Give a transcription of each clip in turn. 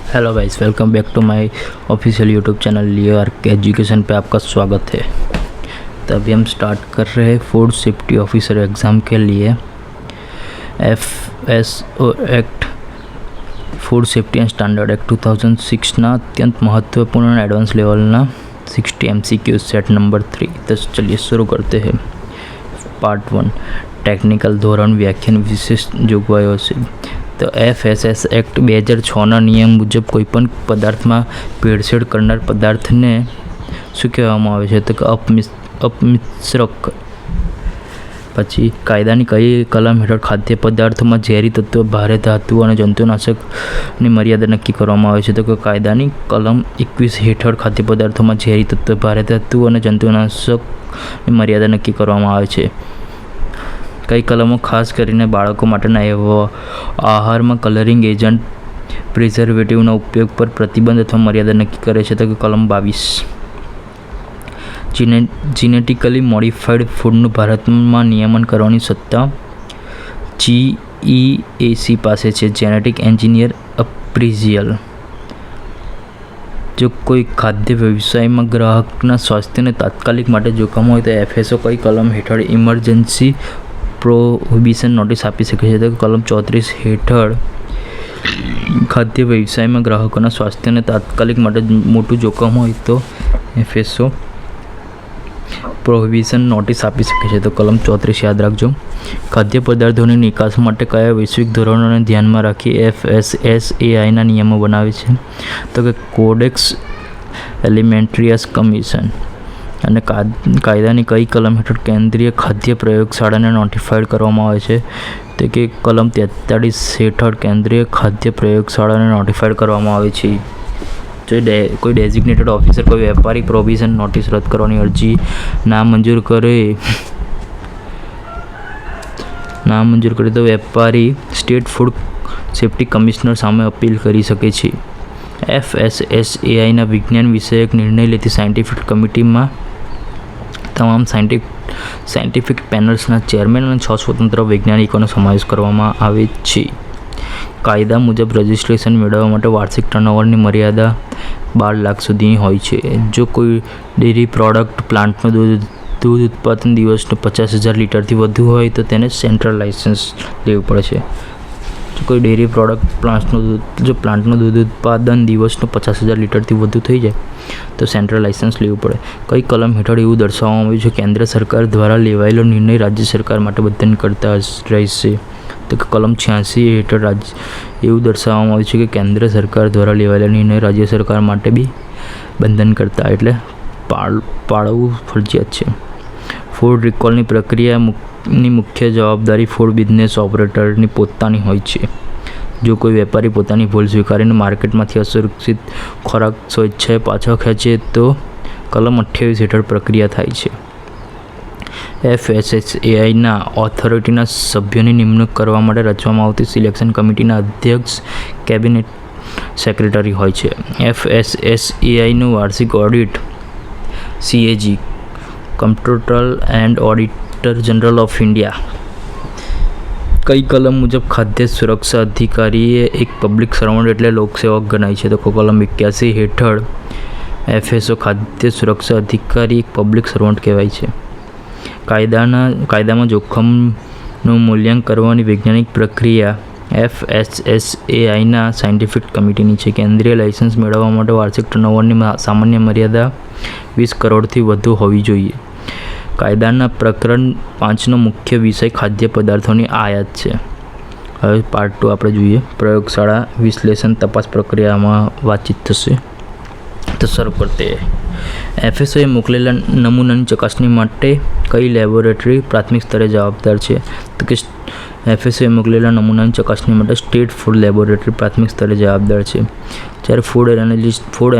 Hello guys, welcome back to my official YouTube channel Leo Arc Education पे आपका स्वागत है। तो अभी हम स्टार्ट कर रहे हैं फूड सेफ्टी ऑफिसर एग्ज़ाम के लिए FSO act food safety and standard act 2006 ना अत्यंत महत्वपूर्ण एडवांस लेवलना 60 MCQ सेट नंबर 3। तो चलिए शुरू करते हैं। पार्ट 1 टेक्निकल धोरण व्याख्यान विशिष्ट जोगवाईओ से। तो FSS एक्ट 2006 नियम मुजब कोईपण पदार्थ में भेड़सेड़ करनार पदार्थ ने शू कहेवामां आवे छे? तो अपमिश्रक। पछी कायदानी कई कलम हेठळ खाद्य पदार्थों में झेरी तत्व, भारे धातु और जंतुनाशकनी मर्यादा नक्की करवामां आवे छे। तो कायदानी कलम 21 हेठळ खाद्य पदार्थों में झेरी तत्व, भारे धातु और जंतुनाशकनी मर्यादा नक्की करवामां आवे छे। कई कलमों खास करीने बाळको माटेना आहार में कलरिंग एजंट प्रिजर्वेटिवना उपयोग पर प्रतिबंध अथवा मर्यादा नक्की करे छे। तो कलम 22 जीनेटिकली मॉडिफाइड फूडનું ભારતમાં નિયમન કરવાની સત્તા GEAC પાસે છે। Genetic engineer appraisal. જો કોઈ ખાદ્ય વ્યવસાયમાં ગ્રાહકના સ્વાસ્થ્યને તાત્કાલિક માટે જોખમ હોય તો FSO કઈ કલમ હેઠળ ઇમરજન્સી પ્રોહિબિશન નોટિસ આપી શકે છે? તો કલમ 34 હેઠળ ખાદ્ય વ્યવસાયમાં ગ્રાહકોના સ્વાસ્થ્યને તાત્કાલિક માટે મોટું જોખમ હોય તો FSO પ્રોહિબિશન નોટિસ આપી શકે છે। તો કલમ 34 યાદ રાખજો। ખાદ્ય પદાર્થોની નિકાસ માટે કયા વૈશ્વિક ધોરણોને ધ્યાનમાં રાખી FSSAIના નિયમો બનાવે છે? તો કે કોડેક્સ એલિમેન્ટરિયસ કમિશન। અને કાયદાની કઈ કલમ હેઠળ કેન્દ્રીય ખાદ્ય પ્રયોગશાળાને નોટિફાઈડ કરવામાં આવે છે? તો કે કલમ 43 હેઠળ કેન્દ્રીય ખાદ્ય પ્રયોગશાળાને નોટિફાઈડ કરવામાં આવે છે। जो कोई डेजिग्नेटेड ऑफिसर कोई व्यापारी प्रोविजन नोटिस रद्द करवानी अर्जी नामंजूर करे तो व्यापारी स्टेट फूड सेफ्टी कमिश्नर सामे अपील करी सके छे। FSSAI ना विज्ञान विषयक निर्णय लेती साइंटिफिक कमिटी में तमाम साइंटिफिक पेनल्सना चेरमेन और 6 स्वतंत्र वैज्ञानिकों समावेश करवामां आवे छे। कायदा मुजब रजिस्ट्रेशन मेळववा माटे वार्षिक टर्नओवरनी मर्यादा 12 लाख सुधी होय छे। जो कोई डेरी प्रोडक्ट प्लांट में दूध उत्पादन दिवसનું 50,000 लीटरथी વધુ હોય તો તેને સેન્ટ્રલ લાઇસન્સ લેવું પડે છે। જો કોઈ ડેરી પ્રોડક્ટ પ્લાન્ટનું દૂધ ઉત્પાદન દિવસનું 50,000 लीटरથી વધુ થઈ જાય તો સેન્ટ્રલ લાઇસન્સ લેવું પડે। કઈ કલમ હેઠળ એવું દર્શાવવામાં આવ્યું છે? કેન્દ્ર સરકાર દ્વારા લેવાયેલો નિર્ણય રાજ્ય સરકાર માટે બંધનકર્તા રહેશે। तो कलम 86 हेठળ એવું દર્શાવવામાં આવ્યું છે કે કેન્દ્ર સરકાર દ્વારા લેવાયેલા નિર્ણય રાજ્ય સરકાર માટે બી બંધનકર્તા એટલે પાળવું ફરજિયાત છે। ફૂડ રિકોલની પ્રક્રિયાની મુખ્ય જવાબદારી ફૂડ બિઝનેસ ઓપરેટરની પોતાની હોય છે। જો કોઈ વેપારી પોતાની ભૂલ સ્વીકારીને માર્કેટમાંથી અસુરક્ષિત ખોરાક સ્વેચ્છાએ પાછો ખેંચે તો કલમ 28 હેઠળ પ્રક્રિયા થાય છે। FSSAIના ઓથોરિટીના સભ્યોની નિમણૂક કરવા માટે રચવામાં આવતી સિલેક્શન કમિટીના અધ્યક્ષ કેબિનેટ સેક્રેટરી હોય છે। FSSAIનું વાર્ષિક audit CAG controller and auditor general of India કઈ કલમ મુજબ ખાદ્ય સુરક્ષા અધિકારીએ એક પબ્લિક સર્વન્ટ એટલે લોકસેવક ગણાય છે? તો કલમ 81 હેઠળ FSO ખાદ્ય સુરક્ષા અધિકારી એક પબ્લિક સર્વન્ટ કહેવાય છે। કાયદામાં જોખમનું મૂલ્યાંકન કરવાની વૈજ્ઞાનિક પ્રક્રિયા FSSAIના સાયન્ટિફિક કમિટીની છે। કેન્દ્રીય લાઇસન્સ મેળવવા માટે વાર્ષિક ટર્નઓવરની સામાન્ય મર્યાદા 20 કરોડથી વધુ હોવી જોઈએ। કાયદાના પ્રકરણ 5નો મુખ્ય વિષય ખાદ્ય પદાર્થોની આયાત છે। હવે પાર્ટ 2 આપણે જોઈએ। પ્રયોગશાળા વિશ્લેષણ તપાસ પ્રક્રિયામાં વાતચીત થશે। તો શરૂ કરते हैं। FSOએ મોકલેલા નમૂનાની ચકાસણી માટે કઈ લેબોરેટરી પ્રાથમિક સ્તરે જવાબદાર છે? તો કે FSOએ મોકલેલા નમૂનાની ચકાસણી માટે સ્ટેટ ફૂડ લેબોરેટરી પ્રાથમિક સ્તરે જવાબદાર છે। જ્યારે ફૂડ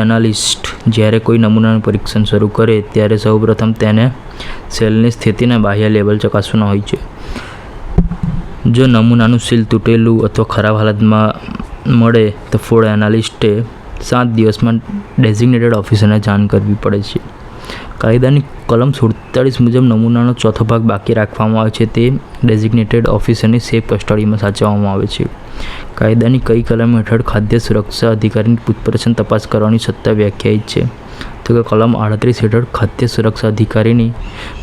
એનાલિસ્ટ જ્યારે કોઈ નમૂનાનું પરીક્ષણ શરૂ કરે ત્યારે સૌપ્રથમ તેને સેલની સ્થિતિના બાહ્ય લેબલ ચકાસવાના હોય છે। જો નમૂનાનું સીલ તૂટેલું અથવા ખરાબ હાલતમાં મળે તો ફૂડ એનાલિસ્ટે 7 દિવસમાં ડેઝિગ્નેટેડ ઓફિસરને જાણ કરવી પડે છે। કાયદાની કલમ 47 મુજબ નમૂનાનો ચોથો ભાગ બાકી રાખવામાં આવે છે તે ડેઝિગ્નેટેડ ઓફિસરની સેફ કસ્ટડીમાં સાચવવામાં આવે છે. કાયદાની કઈ કલમ હેઠળ ખાદ્ય સુરક્ષા અધિકારીની પૂછપરછ તપાસ કરવાની સત્તા વ્યાખ્યાયિત છે? તો કે કલમ 38 હેઠળ ખાદ્ય સુરક્ષા અધિકારીની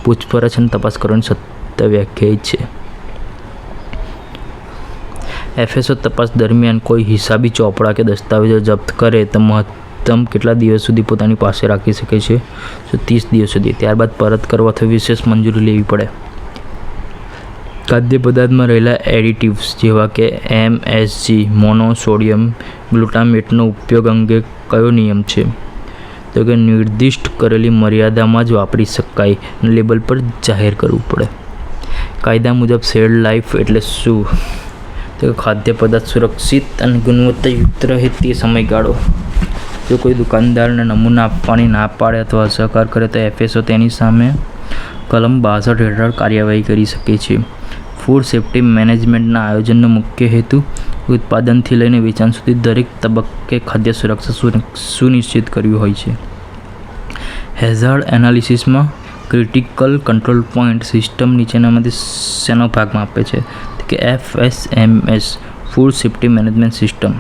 પૂછપરછ અને તપાસ કરવાની સત્તા વ્યાખ્યાયિત છે. FSO તપાસ દરમિયાન કોઈ હિસાબી ચોપડા કે દસ્તાવેજો જપ્ત કરે તો મહત્તમ કેટલા દિવસ સુધી પોતાની પાસે રાખી શકે છે? તો 30 દિવસ સુધી. ત્યારબાદ પરત કરવા અથવા વિશેષ મંજૂરી લેવી પડે. ખાદ્ય પદાર્થમાં રહેલા એડિટિવ્સ જેવા કે MSG મોનોસોડિયમ ગ્લુટામેટનો ઉપયોગ અંગે કયો નિયમ છે? તો કે નિર્દિષ્ટ કરેલી મર્યાદામાં જ વાપરી શકાય અને લેબલ પર જાહેર કરવું પડે. કાયદા મુજબ શેલ્ફ લાઈફ એટલે શું? તો ખાદ્ય પદાર્થ સુરક્ષિત અને ગુણવત્તાયુક્ત રહે તે સમયગાળો. જો કોઈ દુકાનદારને નમૂના આપવાની ના પાડે અથવા અસહકાર કરે તો FSO તેની સામે કલમ 62 હેઠળ કાર્યવાહી કરી શકે છે. ફૂડ સેફ્ટી મેનેજમેન્ટના આયોજનનો મુખ્ય હેતુ ઉત્પાદનથી લઈને વેચાણ સુધી દરેક તબક્કે ખાદ્ય સુરક્ષા સુનિશ્ચિત કરવી હોય છે. હેઝાર્ડ એનાલિસિસમાં ક્રિટિકલ કંટ્રોલ પોઈન્ટ સિસ્ટમ નીચેનામાંથી શેનો ભાગ માપે છે? કે FSMS food safety management system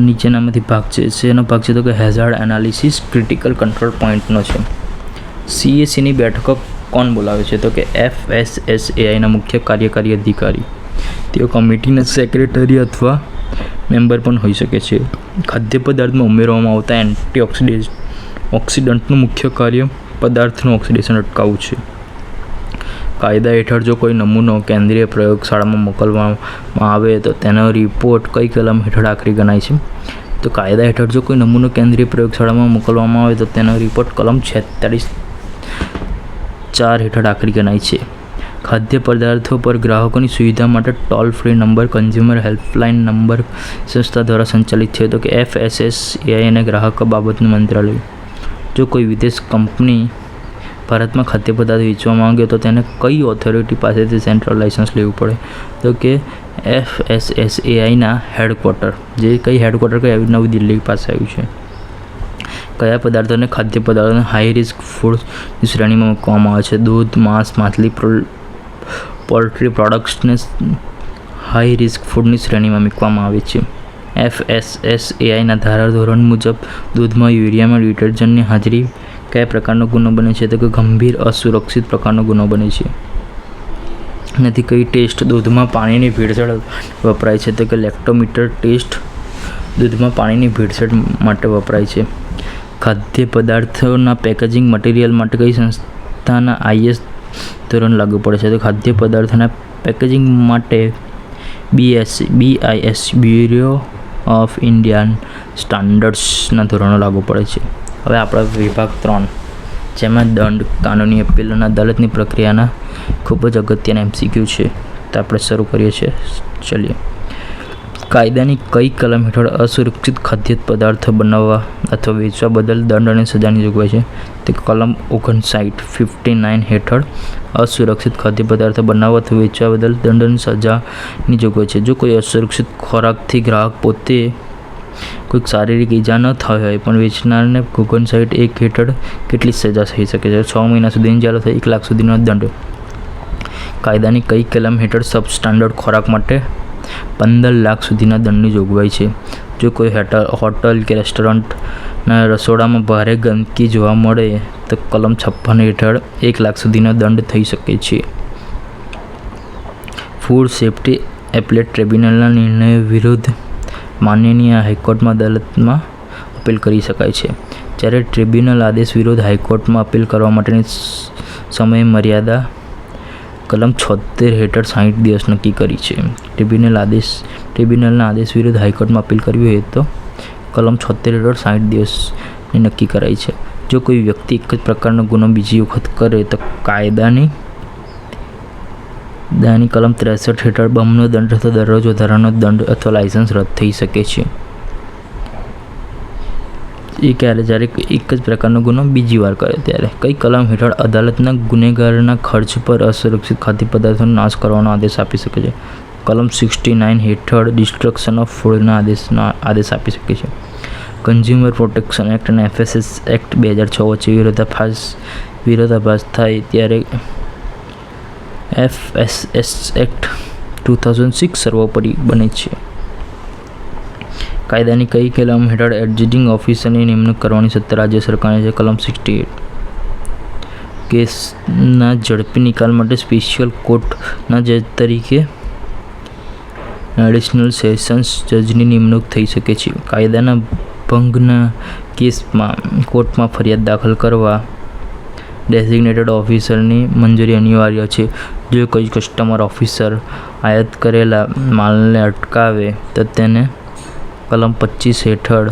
નીચેનામાંથી ભાગ છે. શેનો ભાગ છે? તો કે હેઝાર્ડ એનાલિસિસ ક્રિટિકલ કંટ્રોલ પોઈન્ટનો છે. CACની બેઠકો કોણ બોલાવે છે? તો કે FSSAIના મુખ્ય કાર્યકારી અધિકારી. તેઓ કમિટીના સેક્રેટરી અથવા મેમ્બર પણ હોઈ શકે છે. ખાદ્ય પદાર્થમાં ઉમેરવામાં આવતા એન્ટીઓક્સિડન્ટનું મુખ્ય કાર્ય પદાર્થનું ઓક્સિડેશન અટકાવવું છે. કાયદા હેઠળ જો કોઈ નમૂનો કેન્દ્રીય પ્રયોગશાળામાં મોકલવામાં આવે તો તેનો રિપોર્ટ કઈ કલમ હેઠળ આખરી ગણાય છે? તો કાયદા હેઠળ જો કોઈ નમૂનો કેન્દ્રીય પ્રયોગશાળામાં મોકલવામાં આવે તો તેનો રિપોર્ટ કલમ 46(4) હેઠળ આખરી ગણાય છે. ખાદ્ય પદાર્થો પર ગ્રાહકોની સુવિધા માટે toll free number consumer helpline number સંસ્થા દ્વારા સંચાલિત છે? તો કે FSSAI અને ગ્રાહકો બાબતનું મંત્રાલય. જો કોઈ વિદેશ કંપની ભારતમાં ખાદ્ય પદાર્થ વેચવા માંગે તો તેને કઈ ઓથોરિટી પાસેથી સેન્ટ્રલ લાયસન્સ લેવું પડે? તો કે FSSAIના હેડક્વાર્ટર. જે કઈ હેડક્વાર્ટર કઈ નવી દિલ્હી પાસે આવ્યું છે. કયા પદાર્થોને ખાદ્ય પદાર્થોને હાઈ રિસ્ક ફૂડની શ્રેણીમાં મૂકવામાં આવે છે? દૂધ, માંસ, માછલી, પોલ્ટ્રી પ્રોડક્ટ્સને હાઈ રિસ્ક ફૂડની શ્રેણીમાં મૂકવામાં આવે છે. FSSAIના ધારાધોરણ મુજબ દૂધમાં યુરિયામાં ડિટર્જન્ટની હાજરી કયા પ્રકારનો ગુનો બને છે? તો કે ગંભીર અસુરક્ષિત પ્રકારનો ગુનો બને છે. નથી કઈ ટેસ્ટ દૂધમાં પાણીની ભેળસેળ વપરાય છે? તો કે લેક્ટોમીટર ટેસ્ટ દૂધમાં પાણીની ભેળસેળ માટે વપરાય છે. ખાદ્ય પદાર્થોના પેકેજિંગ મટીરિયલ માટે કઈ સંસ્થાના IS ધોરણ લાગુ પડે છે? તો ખાદ્ય પદાર્થોના પેકેજિંગ માટે BIS બ્યુરો ઓફ ઇન્ડિયન સ્ટાન્ડર્ડ્સના ધોરણો લાગુ પડે છે. હવે આપણા વિભાગ 3 જેમાં દંડ, કાનૂની અપીલ અને અદાલતની પ્રક્રિયાના ખૂબ જ અગત્યના MCQ છે. તો આપણે શરૂ કરીએ છીએ. ચલીએ. કાયદાની કઈ કલમ હેઠળ અસુરક્ષિત ખાદ્ય પદાર્થો બનાવવા અથવા વેચવા બદલ દંડ અને સજાની જોગવાઈ છે? તે કલમ 59 હેઠળ અસુરક્ષિત ખાદ્ય પદાર્થો બનાવવા અથવા વેચવા બદલ દંડ અને સજાની જોગવાઈ છે. જો કોઈ અસુરક્ષિત ખોરાકથી ગ્રાહક પોતે કોઈક શારીરિક ઈજા ન થઈ હોય પણ વેચનારને 59(1) હેઠળ કેટલી સજા થઈ શકે છે? 6 મહિના સુધીની જેલ અથવા 1 લાખ સુધીનો દંડ. કાયદાની કઈ કલમ હેઠળ સબસ્ટાન્ડર્ડ ખોરાક માટે 15 લાખ સુધીના દંડની જોગવાઈ છે? જો કોઈ હોટલ કે રેસ્ટોરન્ટના રસોડામાં ભારે ગંદકી જોવા મળે તો કલમ 56 હેઠળ 1 લાખ સુધીનો દંડ થઈ શકે છે. ફૂડ સેફ્ટી એપેલેટ ટ્રિબ્યુનલના નિર્ણય વિરુદ્ધ માનનીય હાઈકોર્ટમાં અદાલતમાં અપીલ કરી શકાય છે. જ્યારે ટ્રિબ્યુનલ આદેશ વિરુદ્ધ હાઈકોર્ટમાં અપીલ કરવા માટેની સમય મર્યાદા કલમ 76 હેઠળ 60 દિવસ નક્કી કરી છે. ટ્રિબ્યુનલના આદેશ વિરુદ્ધ હાઈકોર્ટમાં અપીલ કરવી હોય તો કલમ 76 હેઠળ 60 દિવસની નક્કી કરાઈ છે. જો કોઈ વ્યક્તિ એક જ પ્રકારનો ગુનો બીજી વખત કરે તો કાયદાની કલમ 63 હેઠળ બમણો દંડ અથવા દરરોજ વધારાનો દંડ અથવા લાયસન્સ રદ થઈ શકે છે. એ ક્યારે? જ્યારે એક જ પ્રકારનો ગુનો બીજી વાર કરે ત્યારે. કઈ કલમ હેઠળ અદાલતના ગુનેગારના ખર્ચ પર અસુરક્ષિત ખાદ્ય પદાર્થોનો નાશ કરવાનો આદેશ આપી શકે છે? કલમ 69 હેઠળ ડિસ્ટ્રક્શન ઓફ ફૂડના આદેશ આપી શકે છે. કન્ઝ્યુમર પ્રોટેક્શન એક્ટ અને FSS એક્ટ 2006 વચ્ચે વિરોધાભાસ થાય ત્યારે FSS એક્ટ 2006 સર્વોપરી બને છે. કાયદાની કઈ કલમ હેઠળ એડજસ્ટિંગ ઓફિસરની નિમણૂક કરવાની સત્તા રાજ્ય સરકારને છે? કલમ 68. કેસના ઝડપી નિકાલ માટે સ્પેશિયલ કોર્ટના જજ તરીકે એડિશનલ સેશન્સ જજની નિમણૂક થઈ શકે છે. કાયદાના ભંગના કેસમાં કોર્ટમાં ફરિયાદ દાખલ કરવા ડેઝિગ્નેટેડ ઓફિસરની મંજૂરી અનિવાર્ય છે. જો કોઈ કસ્ટમર ઓફિસર આયાત કરેલા માલને અટકાવે તો તેને કલમ 25 હેઠળ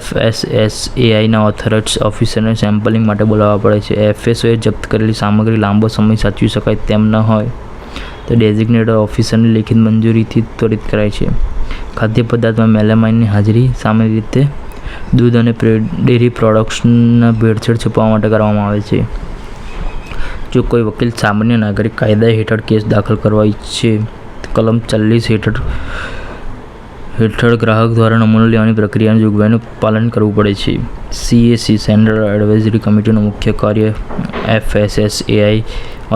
FSSAIના ઓથોરાઇઝ્ડ ઓફિસરને સેમ્પલિંગ માટે બોલાવવા પડે છે. FSOએ જપ્ત કરેલી સામગ્રી લાંબો સમય સાચવી શકાય તેમ ન હોય તો ડેઝિગ્નેટેડ ઓફિસરની લેખિત મંજૂરીથી ત્વરિત કરાય છે. ખાદ્ય પદાર્થમાં મેલામાઇનની હાજરી સામાન્ય રીતે દૂધ અને ડેરી પ્રોડક્ટ્સના ભેળસેળ છુપાવવા માટે કરવામાં આવે છે. જો કોઈ વકીલ સામાન્ય નાગરિક કાયદા હેઠળ કેસ દાખલ કરવા ઈચ્છે તો કલમ 40 હેઠળ ગ્રાહક દ્વારા નમૂનો લેવાની પ્રક્રિયાની જોગવાઈનું પાલન કરવું પડે છે. CAC સેન્ટ્રલ એડવાઇઝરી કમિટીનું મુખ્ય કાર્ય FSSAI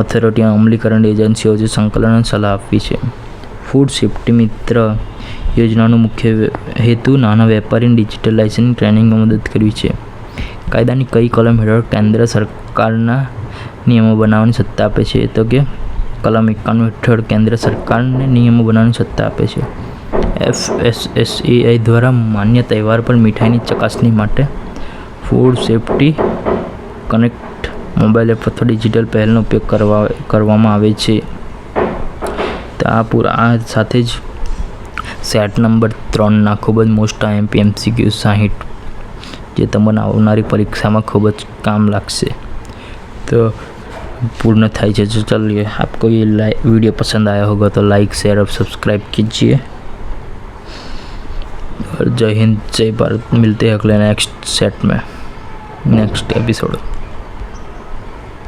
ઓથોરિટીના અમલીકરણ એજન્સીઓ છે સંકલન અને સલાહ આપવી છે. ફૂડ સેફ્ટી મિત્ર યોજનાનો મુખ્ય હેતુ નાના વેપારીને ડિજિટલ લાઇસન્સિંગ ટ્રેનિંગમાં મદદ કરવી છે. કાયદાની કઈ કલમ હેઠળ કેન્દ્ર સરકારના નિયમો બનાવવાની સત્તા આપે છે? તો કે કલમ 91 હેઠળ કેન્દ્ર સરકારને નિયમો બનાવવાની સત્તા આપે છે. FSSAI દ્વારા માન્ય તહેવાર પર મીઠાઈની ચકાસણી માટે food safety connect mobile app અથવા ડિજિટલ પહેલનો ઉપયોગ કરવામાં આવે છે. તો આ સાથે જ સેટ નંબર 3ના ખૂબ જ મોસ્ટ IMP MCQ 60 જે તમને આવનારી પરીક્ષામાં ખૂબ જ કામ લાગશે તો पूर्ण થાય છે. तो चलिए आपको ये वीडियो पसंद आया होगा तो लाइक शेयर और सब्सक्राइब कीजिए और जय हिंद जय भारत. मिलते हैं अगले नेक्स्ट सेट में नेक्स्ट एपिसोड.